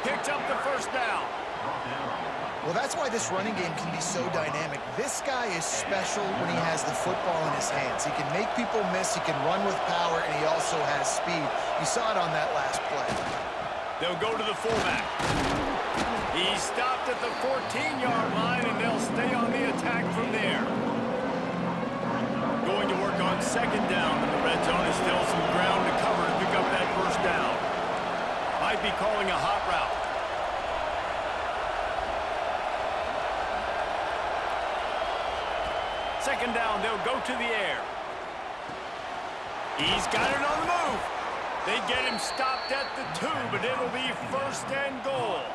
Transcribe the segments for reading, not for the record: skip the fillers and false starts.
Picked up the first down. Well, that's why this running game can be so dynamic. This guy is special when he has the football in his hands. He can make people miss, he can run with power, and he also has speed. You saw it on that last play. They'll go to the fullback. He stopped at the 14-yard line, and they'll stay on the attack from there. Going to work on second down in the red zone. Is still some ground to cover to pick up that first down. Might be calling a hot route. Second down, they'll go to the air. He's got it on the move. They get him stopped at the 2, but it'll be first and goal.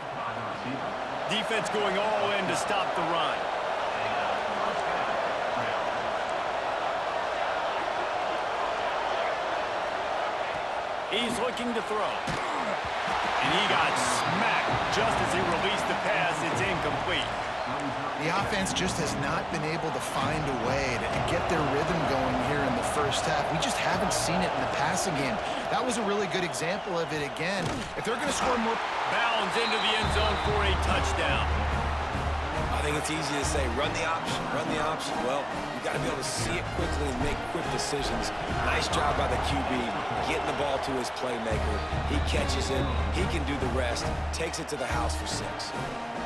Defense going all in to stop the run. He's looking to throw. And he got smacked just as he released the pass. It's incomplete. The offense just has not been able to find a way to get their rhythm going here in the first half. We just haven't seen it in the passing game. That was a really good example of it again. If they're going to score more... Bounds into the end zone for a touchdown. I think it's easy to say, run the option, run the option. Well, you got to be able to see it quickly and make quick decisions. Nice job by the QB, getting the ball to his playmaker. He catches it, he can do the rest, takes it to the house for 6.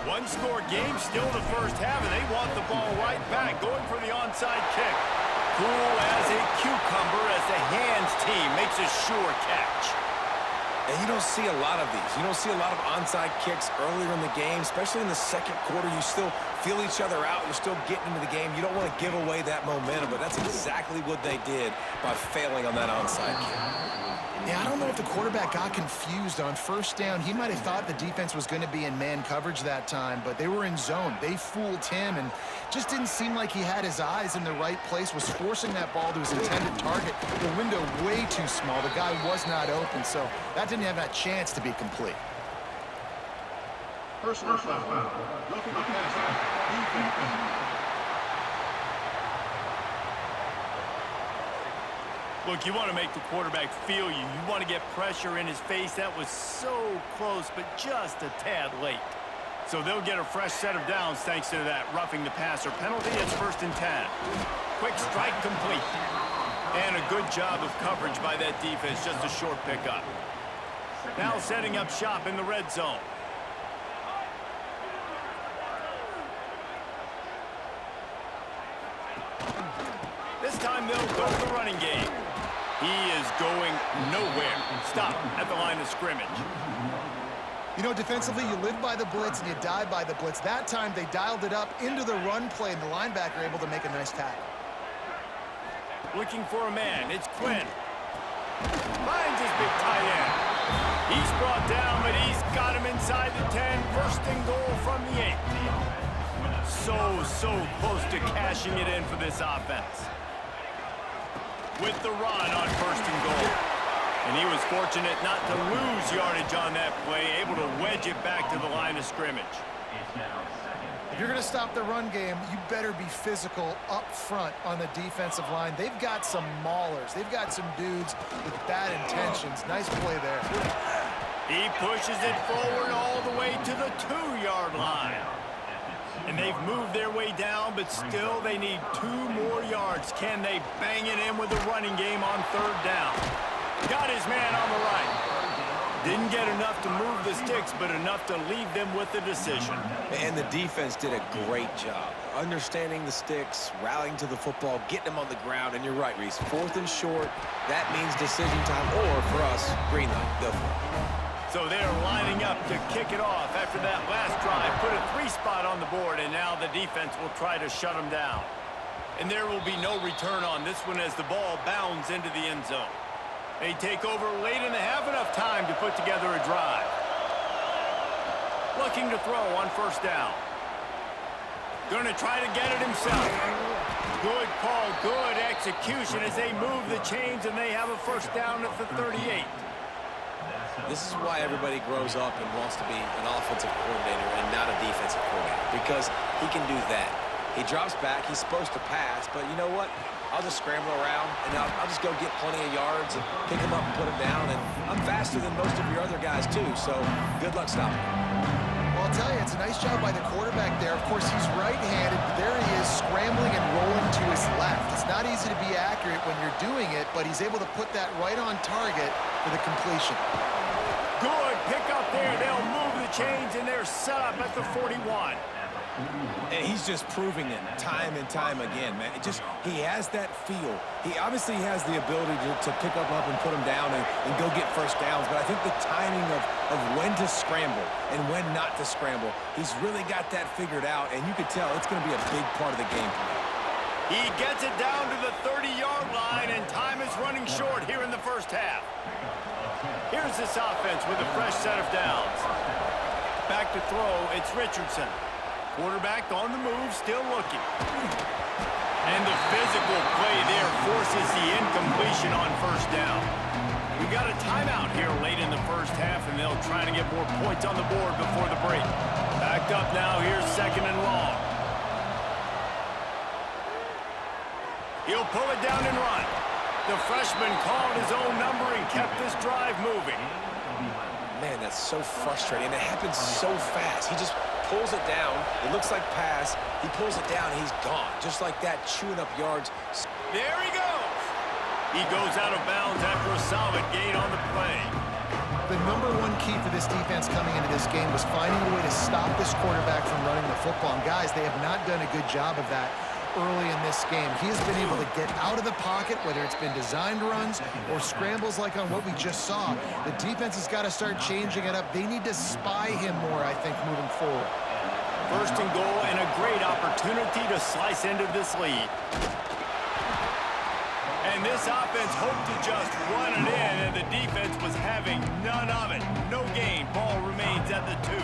One-score game, still the first half, and they want the ball right back, going for the onside kick. Cool as a cucumber as the hands team makes a sure catch. And you don't see a lot of these. You don't see a lot of onside kicks earlier in the game, especially in the second quarter. You still feel each other out. You're still getting into the game. You don't want to give away that momentum, but that's exactly what they did by failing on that onside kick. Yeah, I don't know if the quarterback got confused on first down. He might have thought the defense was going to be in man coverage that time, but they were in zone. They fooled him and just didn't seem like he had his eyes in the right place, was forcing that ball to his intended target. The window way too small. The guy was not open, so that didn't have that chance to be complete. Personal foul. Roughing the passer. Look, you want to make the quarterback feel you. You want to get pressure in his face. That was so close, but just a tad late. So they'll get a fresh set of downs thanks to that roughing the passer penalty. It's 1st and 10. Quick strike complete. And a good job of coverage by that defense. Just a short pickup. Now setting up shop in the red zone. This time they'll go to the running game. He is going nowhere. Stop at the line of scrimmage. You know, defensively, you live by the blitz and you die by the blitz. That time, they dialed it up into the run play, and the linebacker able to make a nice tackle. Looking for a man. It's Quinn. Finds his big tight end. He's brought down, but he's got him inside the 10. First and goal from the 8. So close to cashing it in for this offense. With the run on 1st and goal. And he was fortunate not to lose yardage on that play, able to wedge it back to the line of scrimmage. If you're going to stop the run game, you better be physical up front on the defensive line. They've got some maulers. They've got some dudes with bad intentions. Nice play there. He pushes it forward all the way to the 2-yard line. And they've moved their way down, but still they need 2 more yards. Can they bang it in with the running game on 3rd down? Got his man on the right. Didn't get enough to move the sticks, but enough to leave them with the decision. And the defense did a great job understanding the sticks, rallying to the football, getting them on the ground. And you're right, Reese. 4th and short, that means decision time, or for us, green light. Go for it. So they're lining up to kick it off after that last drive. Put a 3 spot on the board, and now the defense will try to shut them down. And there will be no return on this one as the ball bounds into the end zone. They take over late in the half, enough time to put together a drive. Looking to throw on 1st down. Going to try to get it himself. Good call, good execution as they move the chains, and they have a 1st down at the 38. This is why everybody grows up and wants to be an offensive coordinator and not a defensive coordinator, because he can do that. He drops back. He's supposed to pass, but you know what? I'll just scramble around, and I'll just go get plenty of yards and pick him up and put him down. And I'm faster than most of your other guys, too, so good luck stopping him. Well, I'll tell you, it's a nice job by the quarterback there. Of course, he's right-handed, but there he is scrambling and rolling to his left. It's not easy to be accurate when you're doing it, but he's able to put that right on target for the completion. Good pick up there. They'll move the chains, and they're set up at the 41. And he's just proving it time and time again, man. He has that feel. He obviously has the ability to pick up and put him down and go get first downs, but I think the timing of when to scramble and when not to scramble, he's really got that figured out, and you can tell it's going to be a big part of the game plan. He gets it down to the 30-yard line, and time is running short here in the first half. Here's this offense with a fresh set of downs. Back to throw, it's Richardson. Quarterback on the move, still looking. And the physical play there forces the incompletion on first down. We got a timeout here late in the first half, and they'll try to get more points on the board before the break. Backed up now, here's 2nd and long. He'll pull it down and run. The freshman called his own number and kept this drive moving. Man, that's so frustrating. And it happens so fast. He just pulls it down. It looks like pass. He pulls it down, and he's gone. Just like that, chewing up yards. There he goes. He goes out of bounds after a solid gain on the play. The #1 key for this defense coming into this game was finding a way to stop this quarterback from running the football. And guys, they have not done a good job of that early in this game. He has been able to get out of the pocket, whether it's been designed runs or scrambles like on what we just saw. The defense has got to start changing it up. They need to spy him more, I think, moving forward. 1st and goal, and a great opportunity to slice into this lead. And this offense hoped to just run it in, and the defense was having none of it. No gain. Ball remains at the 2.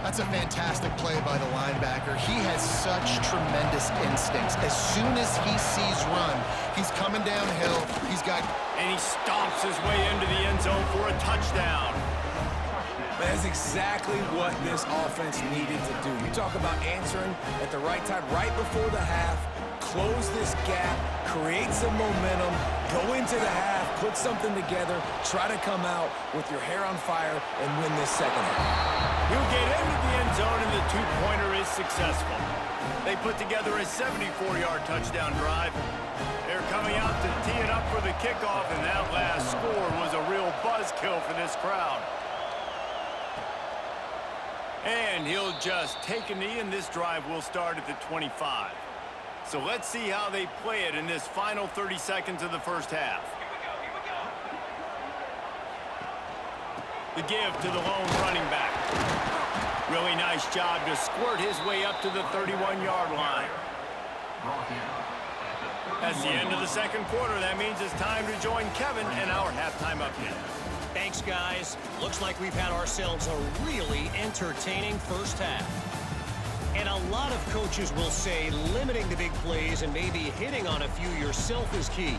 That's a fantastic play by the linebacker. He has such tremendous instincts. As soon as he sees run, he's coming downhill. And he stomps his way into the end zone for a touchdown. That's exactly what this offense needed to do. You talk about answering at the right time, right before the half, close this gap, create some momentum, go into the half, put something together, try to come out with your hair on fire and win this second half. He'll get into the end zone, and the 2-pointer is successful. They put together a 74-yard touchdown drive. They're coming out to tee it up for the kickoff, and that last score was a real buzzkill for this crowd. And he'll just take a knee, and this drive will start at the 25. So let's see how they play it in this final 30 seconds of the first half. The give to the lone running back. Really nice job to squirt his way up to the 31-yard line. That's the end of the second quarter. That means it's time to join Kevin in our halftime update. Thanks, guys. Looks like we've had ourselves a really entertaining first half. And a lot of coaches will say limiting the big plays and maybe hitting on a few yourself is key.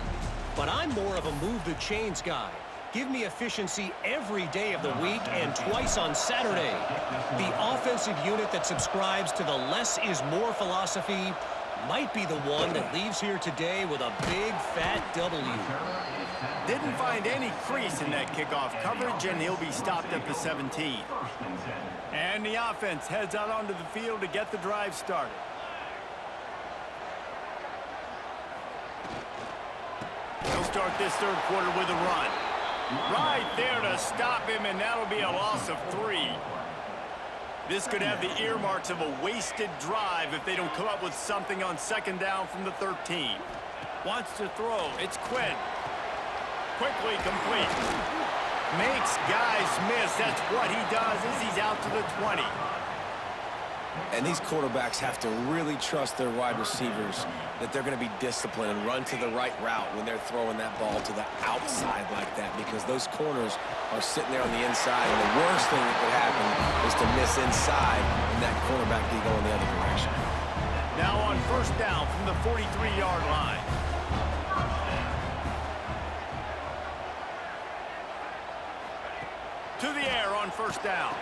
But I'm more of a move the chains guy. Give me efficiency every day of the week and twice on Saturday. The offensive unit that subscribes to the less is more philosophy might be the one that leaves here today with a big fat W. Didn't find any crease in that kickoff coverage, and he'll be stopped at the 17. And the offense heads out onto the field to get the drive started. They'll start this third quarter with a run. Right there to stop him, and that'll be a loss of 3. This could have the earmarks of a wasted drive if they don't come up with something on 2nd down from the 13. Wants to throw. It's Quinn. Quickly complete. Makes guys miss. That's what he does as he's out to the 20. And these quarterbacks have to really trust their wide receivers that they're going to be disciplined and run to the right route when they're throwing that ball to the outside like that, because those corners are sitting there on the inside, and the worst thing that could happen is to miss inside and that cornerback can go in the other direction. Now on 1st down from the 43-yard line. To the air on 1st down.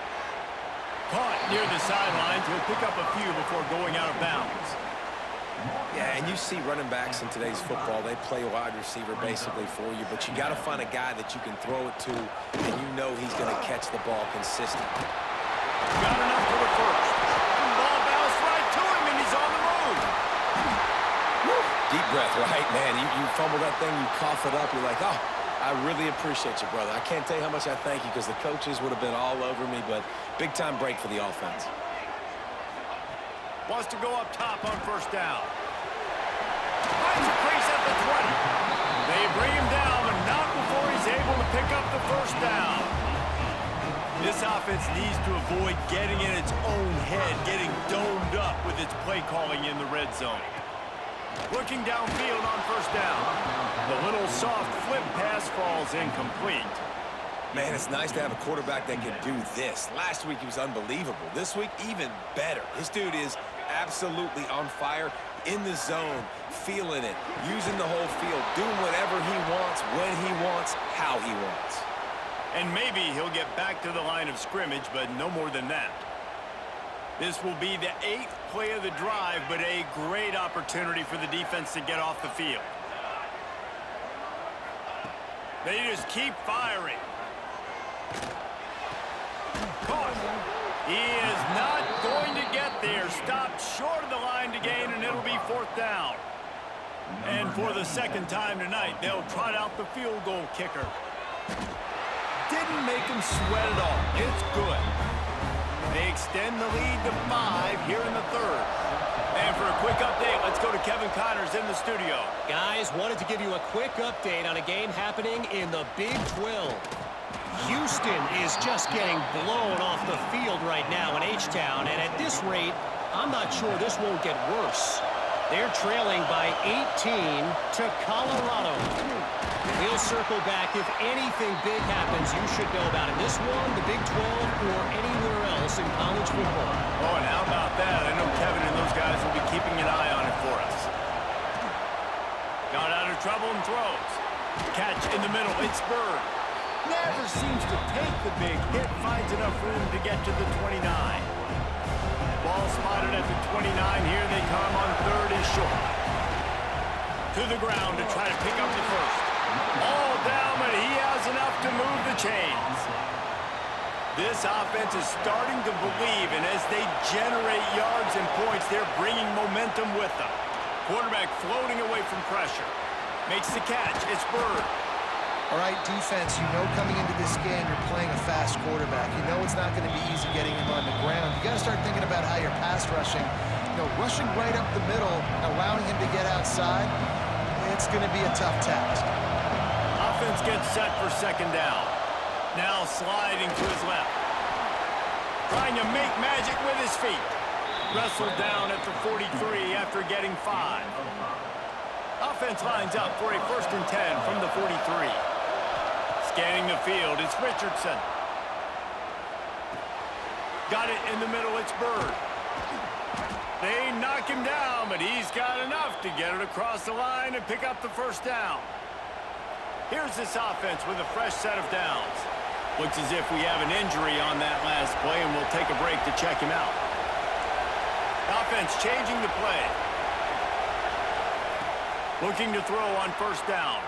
Caught near the sidelines. He'll pick up a few before going out of bounds. Yeah, and you see running backs in today's football, they play wide receiver basically for you, but you got to find a guy that you can throw it to, and you know he's going to catch the ball consistently. Got enough for the first. Ball bounced right to him, and he's on the move. Deep breath, right, man? You fumble that thing, you cough it up, you're like, oh, I really appreciate you, brother. I can't tell you how much I thank you because the coaches would have been all over me, but big-time break for the offense. Wants to go up top on first down. Finds a crease at the 20. They bring him down, but not before he's able to pick up the first down. This offense needs to avoid getting in its own head, getting domed up with its play calling in the red zone. Looking downfield on first down. The little soft flip pass falls incomplete. Man, it's nice to have a quarterback that can do this. Last week, he was unbelievable. This week, even better. This dude is absolutely on fire, in the zone, feeling it, using the whole field, doing whatever he wants, when he wants, how he wants. And maybe he'll get back to the line of scrimmage, but no more than that. This will be the 8th play of the drive, but a great opportunity for the defense to get off the field. They just keep firing. Caught. He is not going to get there. Stopped short of the line to gain, and it'll be 4th down. And for the second time tonight, they'll trot out the field goal kicker. Didn't make him sweat at all. It's good. They extend the lead to 5 here in the 3rd. And for a quick update, let's go to Kevin Connors in the studio. Guys, wanted to give you a quick update on a game happening in the Big 12. Houston is just getting blown off the field right now in H-Town, and at this rate, I'm not sure this won't get worse. They're trailing by 18 to Colorado. We'll circle back if anything big happens you should know about in this one, the Big 12, or anywhere else in college football. Oh, and how about that? I know Kevin and those guys will be keeping an eye on it for us. Got out of trouble and throws. Catch in the middle. It's Bird. Never seems to take the big hit. Finds enough room to get to the 29. Ball spotted at the 29. Here they come on 3rd and short. To the ground to try to pick up the first. All down, but he has enough to move the chains. This offense is starting to believe, and as they generate yards and points, they're bringing momentum with them. Quarterback floating away from pressure. Makes the catch. It's Bird. All right, defense, you know coming into this game you're playing a fast quarterback. You know it's not going to be easy getting him on the ground. You got to start thinking about how you're pass rushing. You know, rushing right up the middle, allowing him to get outside, it's going to be a tough task. Offense gets set for 2nd down. Now sliding to his left. Trying to make magic with his feet. Wrestled down at the 43 after getting 5. Offense lines up for a 1st and 10 from the 43. Scanning the field, it's Richardson. Got it in the middle, it's Bird. They knock him down, but he's got enough to get it across the line and pick up the 1st down. Here's this offense with a fresh set of downs. Looks as if we have an injury on that last play, and we'll take a break to check him out. Offense changing the play. Looking to throw on 1st down.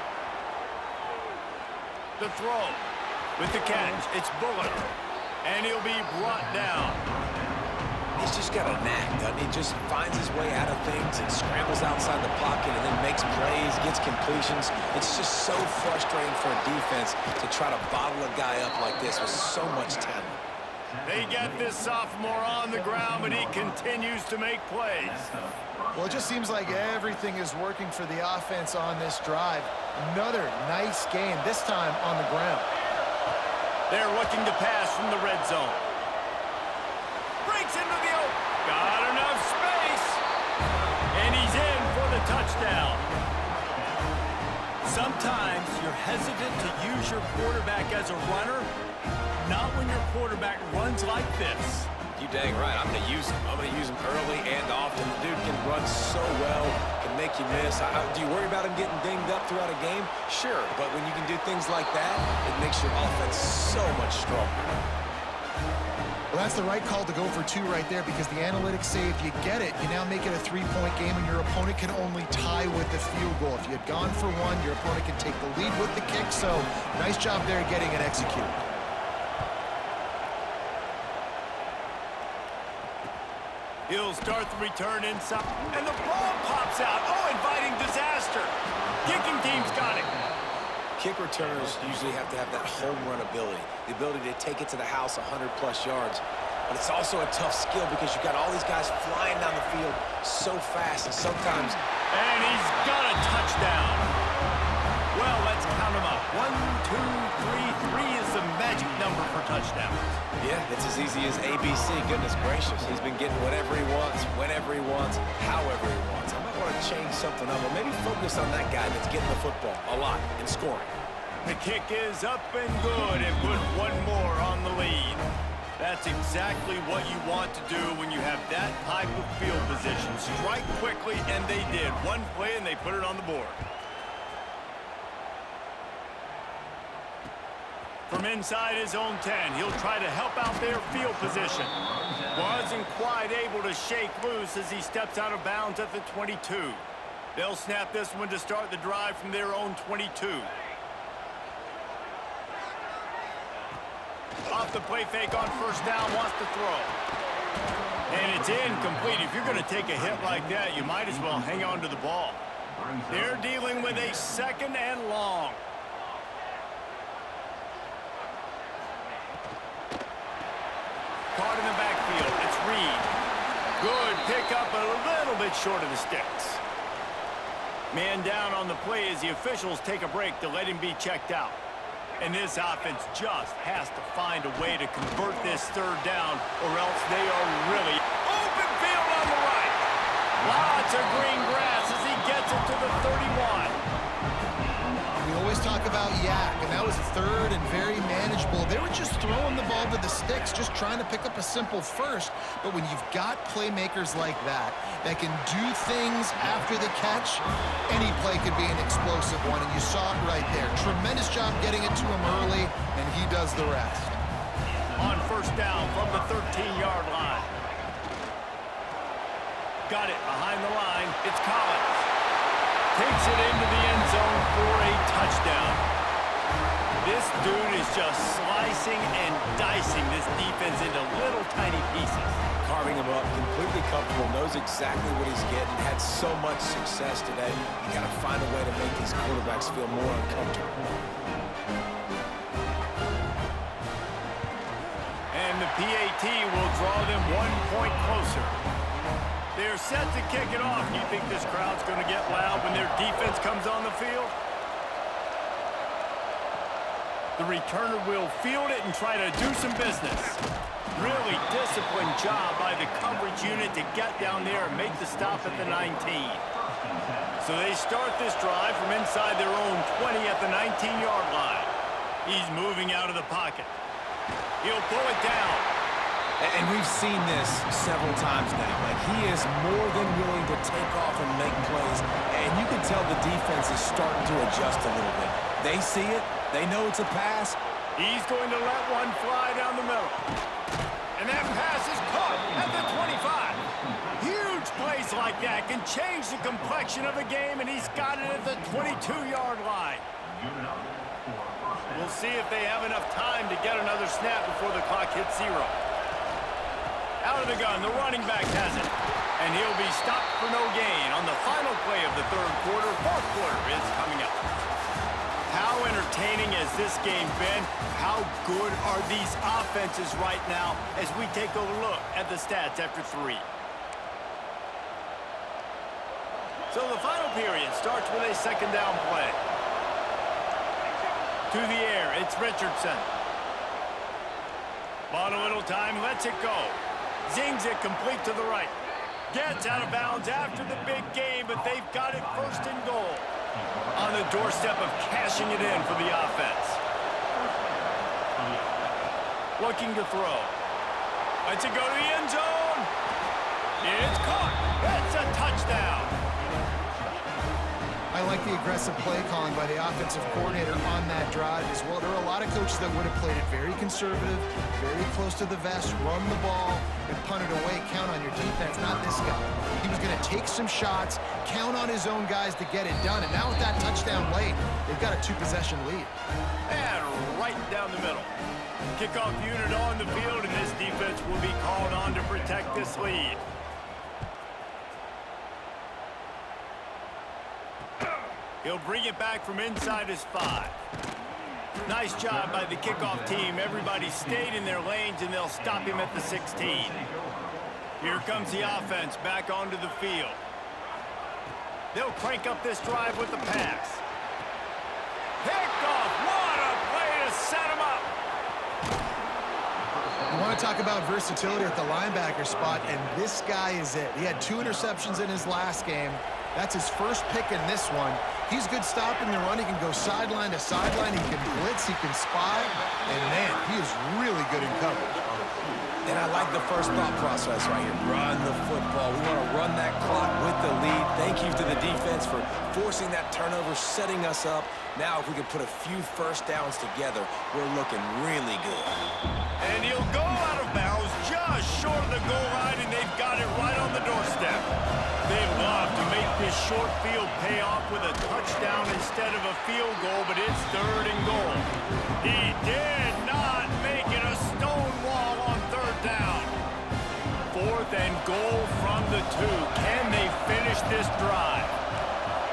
The throw with the catch. It's Bullock. And he'll be brought down. He's just got a knack, doesn't he? Just finds his way out of things and scrambles outside the pocket and then makes plays, gets completions. It's just so frustrating for a defense to try to bottle a guy up like this with so much talent. They get this sophomore on the ground, but he continues to make plays. Well, it just seems like everything is working for the offense on this drive. Another nice game, this time on the ground. They're looking to pass from the red zone. Breaks into the open. Got enough space. And he's in for the touchdown. Sometimes you're hesitant to use your quarterback as a runner. Not when your quarterback runs like this. You dang right. I'm going to use him. I'm going to use him early and often. The dude can run so well, can make you miss. Do you worry about him getting dinged up throughout a game? Sure, but when you can do things like that, it makes your offense so much stronger. Well, that's the right call to go for 2 right there because the analytics say if you get it, you now make it a 3-point game and your opponent can only tie with the field goal. If you had gone for 1, your opponent can take the lead with the kick. So nice job there getting it executed. He'll start the return inside, and the ball pops out. Oh, inviting disaster. Kicking team's got it. Kick returners usually have to have that home run ability, the ability to take it to the house 100-plus yards. But it's also a tough skill because you've got all these guys flying down the field so fast, and sometimes... And he's got a touchdown. Well, let's count them up. 1, 2, 3. 3 is the magic number for touchdowns. Yeah, it's as easy as ABC. Goodness gracious. He's been getting whatever he wants, whenever he wants, however he wants. I might want to change something up, or maybe focus on that guy that's getting the football a lot and scoring. The kick is up and good, and put 1 more on the lead. That's exactly what you want to do when you have that type of field position. Strike quickly, and they did. 1 play, and they put it on the board. From inside his own 10, he'll try to help out their field position. Wasn't quite able to shake loose as he steps out of bounds at the 22. They'll snap this one to start the drive from their own 22. Off the play fake on first down, wants to throw. And it's incomplete. If you're going to take a hit like that, you might as well hang on to the ball. They're dealing with a 2nd and long. Caught in the backfield. It's Reed. Good pickup, a little bit short of the sticks. Man down on the play as the officials take a break to let him be checked out. And this offense just has to find a way to convert this 3rd down, or else they are really open field on the right. Lots of green grass as he gets it to the 31. We always talk about yak, and that was 3rd and very manageable. They were just throwing the ball to the sticks, just trying to pick up a simple first. But when you've got playmakers like that can do things after the catch, any play could be an explosive one, and you saw it right there. Tremendous job getting it to him early, and he does the rest. On first down from the 13-yard line. Got it behind the line. It's Collins. Takes it into the end zone for a touchdown. This dude is just slicing and dicing this defense into little tiny pieces. Carving him up, completely comfortable, knows exactly what he's getting, had so much success today. You got to find a way to make these quarterbacks feel more uncomfortable. And the PAT will draw them 1 point closer. They're set to kick it off. You think this crowd's going to get loud when their defense comes on the field? The returner will field it and try to do some business. Really disciplined job by the coverage unit to get down there and make the stop at the 19. So they start this drive from inside their own 20 at the 19-yard line. He's moving out of the pocket. He'll pull it down. And we've seen this several times now. Like, he is more than willing to take off and make plays. And you can tell the defense is starting to adjust a little bit. They see it. They know it's a pass. He's going to let one fly down the middle. And that pass is caught at the 25. Huge plays like that can change the complexion of a game, and he's got it at the 22-yard line. We'll see if they have enough time to get another snap before the clock hits 0. Out of the gun, the running back has it. And he'll be stopped for no gain on the final play of the 3rd quarter. 4th quarter is coming up. How entertaining has this game been? How good are these offenses right now as we take a look at the stats after 3? So the final period starts with a 2nd down play. To the air, it's Richardson. Bought a little time, lets it go. Zings it complete to the right. Gets out of bounds after the big game, but they've got it 1st and goal. On the doorstep of cashing it in for the offense. Looking to throw. Lets it go to the end zone. It's caught. That's a touchdown. I I like the aggressive play calling by the offensive coordinator on that drive as well. There are a lot of coaches that would have played it very conservative, very close to the vest, run the ball, and punt it away, count on your defense. Not this guy. He was going to take some shots, count on his own guys to get it done. And now with that touchdown late, they've got a 2-possession lead. And right down the middle. Kickoff unit on the field, and this defense will be called on to protect this lead. He'll bring it back from inside his 5. Nice job by the kickoff team. Everybody stayed in their lanes, and they'll stop him at the 16. Here comes the offense back onto the field. They'll crank up this drive with the pass. Picked off. What a play to set him up. You want to talk about versatility at the linebacker spot, and this guy is it. He had 2 interceptions in his last game. That's his first pick in this one. He's good stopping the run. He can go sideline to sideline. He can blitz. He can spy. And, man, he is really good in coverage. And I like the first thought process right here. Run the football. We want to run that clock with the lead. Thank you to the defense for forcing that turnover, setting us up. Now, if we can put a few first downs together, we're looking really good. And he'll go out of bounds just short of the goal line, and they've got it right on the doorstep. They love to make this short field pay off with a touchdown instead of a field goal, but it's 3rd and goal. He did not make it a stone wall on 3rd down. 4th and goal from the 2. Can they finish this drive?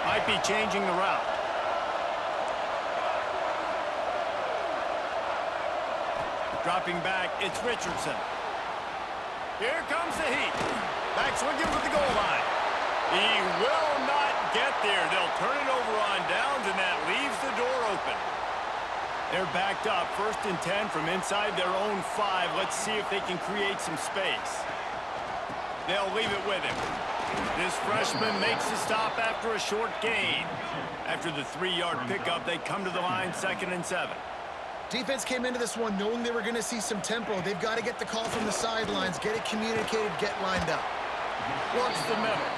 Might be changing the route. Dropping back, it's Richardson. Here comes the heat. Back swinging with the goal line. He will not get there. They'll turn it over on downs, and that leaves the door open. They're backed up, 1st and 10 from inside their own 5. Let's see if they can create some space. They'll leave it with him. This freshman makes the stop after a short gain. After the 3-yard pickup, they come to the line, 2nd and 7. Defense came into this one knowing they were going to see some tempo. They've got to get the call from the sidelines, get it communicated, get lined up. Works the middle.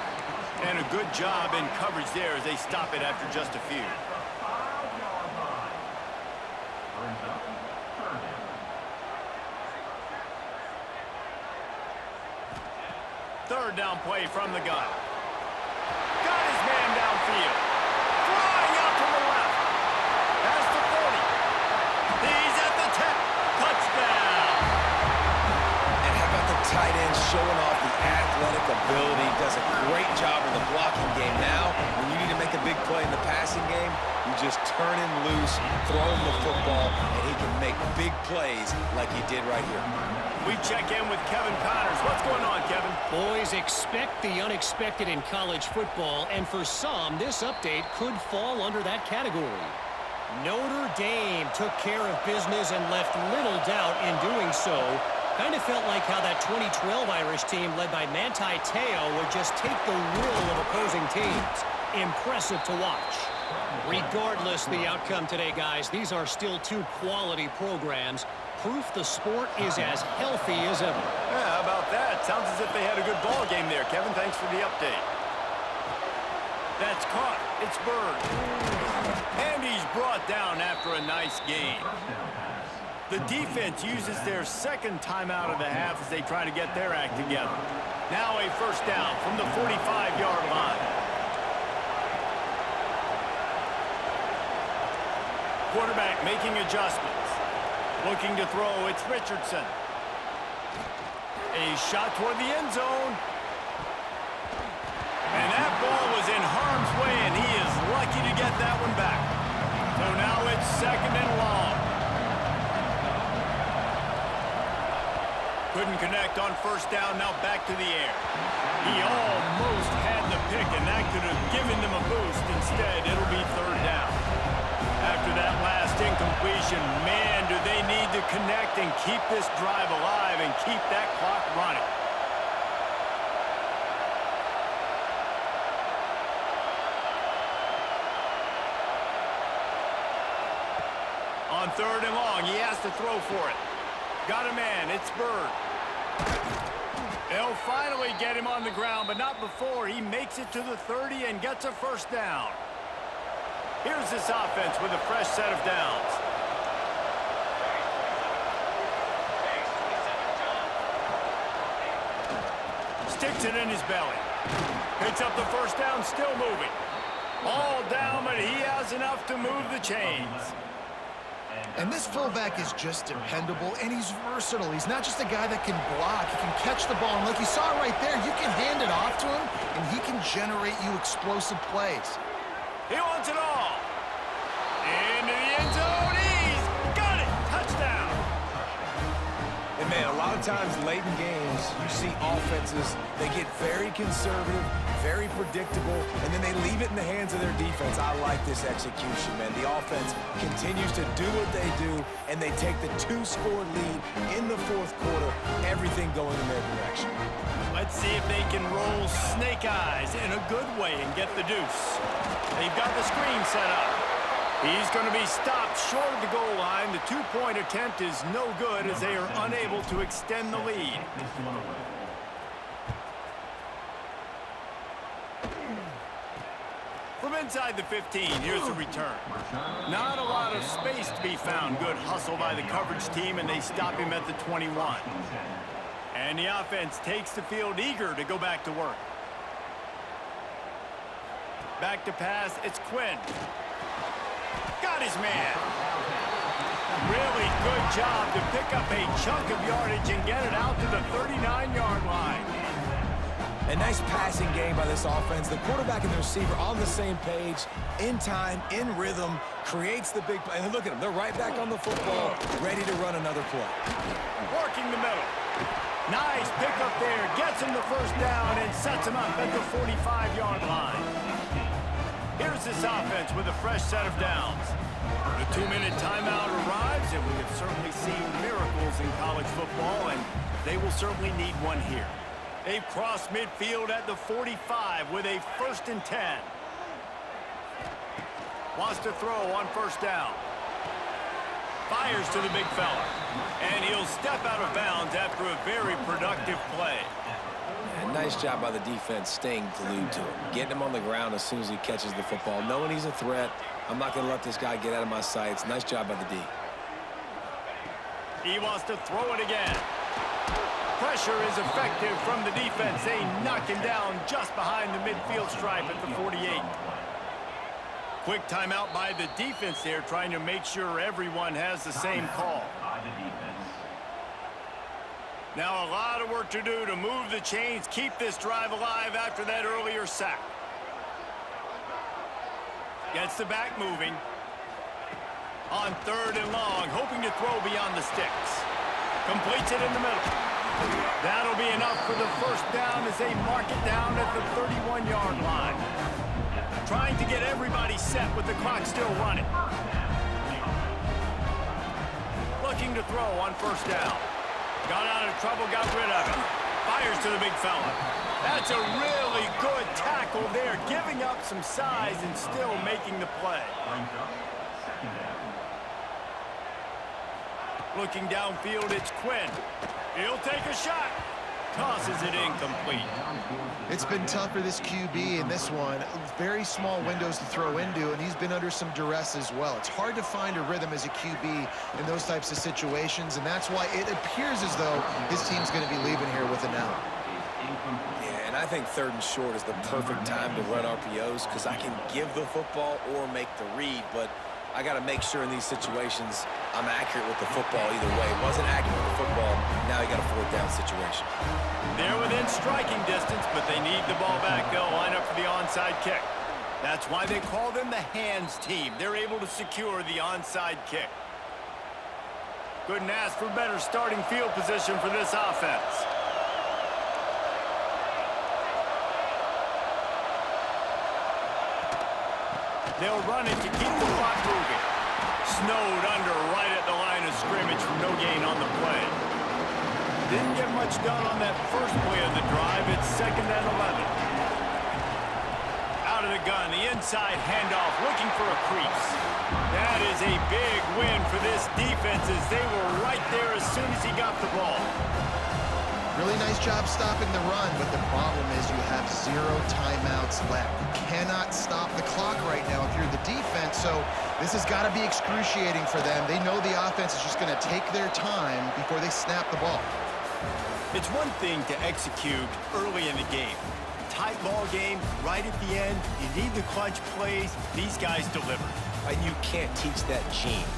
And a good job in coverage there as they stop it after just a few. Third down play from the gun. Got his man downfield. Flying out to the left. Past the 40. He's at the 10. Touchdown. And how about the tight end showing off the athletic ability? Does a great job in the blocking game. Now, when you need to make a big play in the passing game, you just turn him loose, throw him the football, and he can make big plays like he did right here. We check in with Kevin Connors. What's going on, Kevin? Boys, expect the unexpected in college football, and for some, this update could fall under that category. Notre Dame took care of business and left little doubt in doing so. Kind of felt like how that 2012 Irish team led by Manti Te'o would just take the will of opposing teams. Impressive to watch. Regardless the outcome today, guys, these are still 2 quality programs. Proof the sport is as healthy as ever. Yeah, how about that? Sounds as if they had a good ball game there, Kevin. Thanks for the update. That's caught. It's Bird. And he's brought down after a nice gain. The defense uses their 2nd timeout of the half as they try to get their act together. Now a 1st down from the 45-yard line. Quarterback making adjustments. Looking to throw, it's Richardson. A shot toward the end zone. And that ball was in harm's way, and he is lucky to get that one back. So now it's 2nd and long. Couldn't connect on 1st down, now back to the air. He almost had the pick, and that could have given them a boost. Instead, it'll be 3rd down. After that last incompletion, man, do they need to connect and keep this drive alive and keep that clock running. On 3rd and long, he has to throw for it. Got a man, it's Bird. They'll finally get him on the ground, but not before he makes it to the 30 and gets a 1st down. Here's this offense with a fresh set of downs. Sticks it in his belly. Picks up the first down, still moving. All down, but he has enough to move the chains. And this fullback is just dependable, and he's versatile. He's not just a guy that can block. He can catch the ball, and like you saw right there, you can hand it off to him, and he can generate you explosive plays. He wants it all. Into the end zone. He's got it. Touchdown. And, man, a lot of times late in games, you see offenses, they get very conservative, very predictable, and then they leave it in the hands of their defense. I like this execution, man. The offense continues to do what they do, and they take the 2-score lead in the fourth quarter, everything going in their direction. Let's see if they can roll snake eyes in a good way and get the deuce. They've got the screen set up. He's going to be stopped short of the goal line. The 2-point attempt is no good as they are unable to extend the lead. From inside the 15, here's the return. Not a lot of space to be found. Good hustle by the coverage team, and they stop him at the 21. And the offense takes the field eager to go back to work. Back to pass, it's Quinn. Got his man. Really good job to pick up a chunk of yardage and get it out to the 39-yard line. A nice passing game by this offense. The quarterback and the receiver on the same page, in time, in rhythm, creates the big play. And look at them. They're right back on the football, ready to run another play. Working the middle. Nice pickup there. Gets him the first down and sets him up at the 45-yard line. Here's this offense with a fresh set of downs. The 2-minute timeout arrives, and we have certainly seen miracles in college football, and they will certainly need one here. They've crossed midfield at the 45 with a 1st and 10. Wants to throw on first down. Fires to the big fella. And he'll step out of bounds after a very productive play. And nice job by the defense staying glued to him. Getting him on the ground as soon as he catches the football. Knowing he's a threat, I'm not going to let this guy get out of my sights. Nice job by the D. He wants to throw it again. Pressure is effective from the defense. They knock him down just behind the midfield stripe at the 48. Quick timeout by the defense there, trying to make sure everyone has the same call. Now a lot of work to do to move the chains, keep this drive alive after that earlier sack. Gets the back moving. On 3rd and long, hoping to throw beyond the sticks. Completes it in the middle. That'll be enough for the first down as they mark it down at the 31-yard line. Trying to get everybody set with the clock still running. Looking to throw on first down. Got out of trouble, got rid of it. Fires to the big fella. That's a really good tackle there, giving up some size and still making the play. Looking downfield, it's Quinn. He'll take a shot. Tosses it incomplete. It's been tough for this QB in this one. Very small windows to throw into, and he's been under some duress as well. It's hard to find a rhythm as a QB in those types of situations, and that's why it appears as though his team's going to be leaving here with an out. Yeah, and I think 3rd and short is the perfect time to run RPOs because I can give the football or make the read, but I got to make sure in these situations I'm accurate with the football either way. Wasn't accurate with the football, now you got a 4th down situation. They're within striking distance, but they need the ball back. They'll line up for the onside kick. That's why they call them the hands team. They're able to secure the onside kick. Couldn't ask for better starting field position for this offense. They'll run it to keep the clock moving. Snowed under right at the line of scrimmage for no gain on the play. Didn't get much done on that first play of the drive. It's 2nd and 11. Out of the gun, the inside handoff, looking for a crease. That is a big win for this defense as they were right there as soon as he got the ball. Really nice job stopping the run, but the problem is you have 0 timeouts left. You cannot stop the clock right now if you're the defense, so this has got to be excruciating for them. They know the offense is just going to take their time before they snap the ball. It's one thing to execute early in the game. Tight ball game, right at the end, you need the clutch plays. These guys deliver. You can't teach that gene.